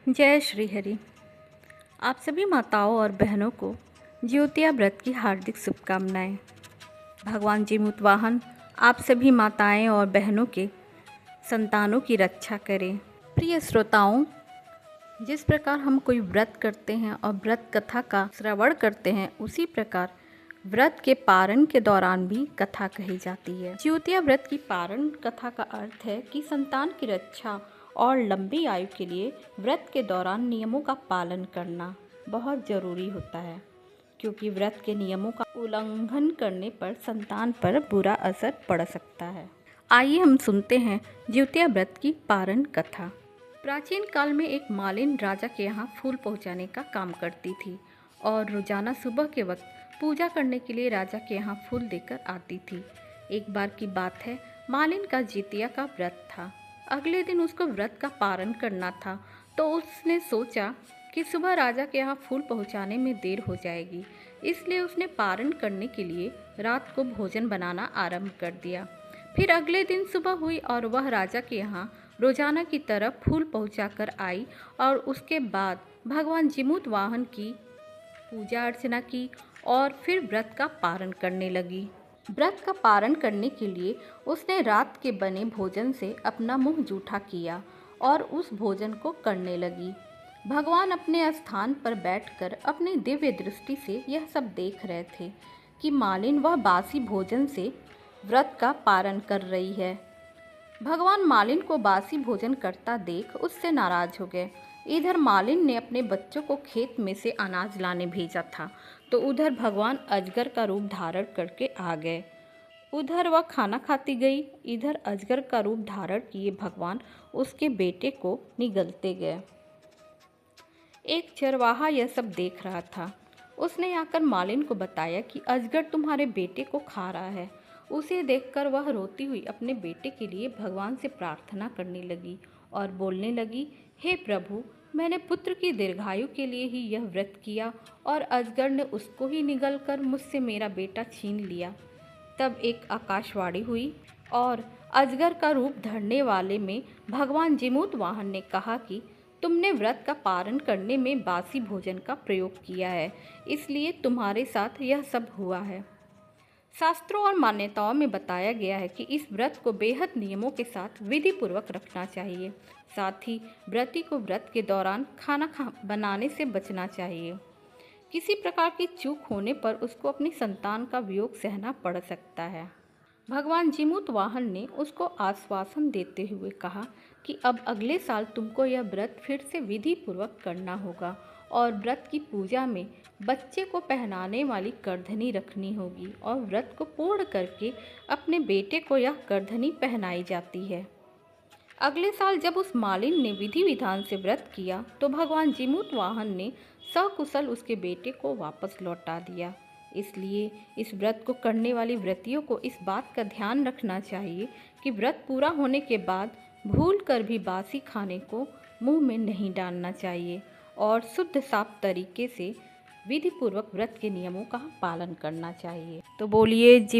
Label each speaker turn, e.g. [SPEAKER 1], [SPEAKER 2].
[SPEAKER 1] जय श्री हरि। आप सभी माताओं और बहनों को ज्योतिया व्रत की हार्दिक शुभकामनाएं। भगवान जीमूत वाहन आप सभी माताएं और बहनों के संतानों की रक्षा करें। प्रिय श्रोताओं, जिस प्रकार हम कोई व्रत करते हैं और व्रत कथा का श्रवण करते हैं, उसी प्रकार व्रत के पारण के दौरान भी कथा कही जाती है। ज्योतिया व्रत की पारण कथा का अर्थ है कि संतान की रक्षा और लंबी आयु के लिए व्रत के दौरान नियमों का पालन करना बहुत ज़रूरी होता है, क्योंकि व्रत के नियमों का उल्लंघन करने पर संतान पर बुरा असर पड़ सकता है। आइए हम सुनते हैं ज्योतिया व्रत की पारण कथा। प्राचीन काल में एक मालिन राजा के यहाँ फूल पहुँचाने का काम करती थी और रोजाना सुबह के वक्त पूजा करने के लिए राजा के यहाँ फूल देकर आती थी। एक बार की बात है, मालिन का जितिया का व्रत था। अगले दिन उसको व्रत का पारण करना था, तो उसने सोचा कि सुबह राजा के यहाँ फूल पहुँचाने में देर हो जाएगी, इसलिए उसने पारण करने के लिए रात को भोजन बनाना आरंभ कर दिया। फिर अगले दिन सुबह हुई और वह राजा के यहाँ रोजाना की तरह फूल पहुँचाकर आई और उसके बाद भगवान जीमूत वाहन की पूजा अर्चना की और फिर व्रत का पारण करने लगी। व्रत का पारण करने के लिए उसने रात के बने भोजन से अपना मुंह जूठा किया और उस भोजन को करने लगी। भगवान अपने स्थान पर बैठकर अपनी दिव्य दृष्टि से यह सब देख रहे थे कि मालिन वह बासी भोजन से व्रत का पारण कर रही है। भगवान मालिन को बासी भोजन करता देख उससे नाराज हो गए। इधर मालिन ने अपने बच्चों को खेत में से अनाज लाने भेजा था, तो उधर भगवान अजगर का रूप धारण करके आ गए। उधर वह खाना खाती गई, इधर अजगर का रूप धारण किए भगवान उसके बेटे को निगलते गए। एक चरवाहा यह सब देख रहा था। उसने आकर मालिन को बताया कि अजगर तुम्हारे बेटे को खा रहा है। उसे देखकर वह रोती हुई अपने बेटे के लिए भगवान से प्रार्थना करने लगी और बोलने लगी, हे प्रभु, मैंने पुत्र की दीर्घायु के लिए ही यह व्रत किया और अजगर ने उसको ही निगलकर मुझसे मेरा बेटा छीन लिया। तब एक आकाशवाणी हुई और अजगर का रूप धरने वाले में भगवान जीमूत वाहन ने कहा कि तुमने व्रत का पारण करने में बासी भोजन का प्रयोग किया है, इसलिए तुम्हारे साथ यह सब हुआ है। शास्त्रों और मान्यताओं में बताया गया है कि इस व्रत को बेहद नियमों के साथ विधि पूर्वक रखना चाहिए। साथ ही व्रती को व्रत के दौरान खाना बनाने से बचना चाहिए। किसी प्रकार की चूक होने पर उसको अपनी संतान का वियोग सहना पड़ सकता है। भगवान जीमूत वाहन ने उसको आश्वासन देते हुए कहा कि अब अगले साल तुमको यह व्रत फिर से विधि पूर्वक करना होगा और व्रत की पूजा में बच्चे को पहनाने वाली करधनी रखनी होगी और व्रत को पूर्ण करके अपने बेटे को यह करधनी पहनाई जाती है। अगले साल जब उस मालिन ने विधि विधान से व्रत किया तो भगवान जीमूत वाहन ने सकुशल उसके बेटे को वापस लौटा दिया। इसलिए इस व्रत को करने वाली व्रतियों को इस बात का ध्यान रखना चाहिए कि व्रत पूरा होने के बाद भूल कर भी बासी खाने को मुंह में नहीं डालना चाहिए और शुद्ध साफ तरीके से विधि पूर्वक व्रत के नियमों का पालन करना चाहिए। तो बोलिए जी।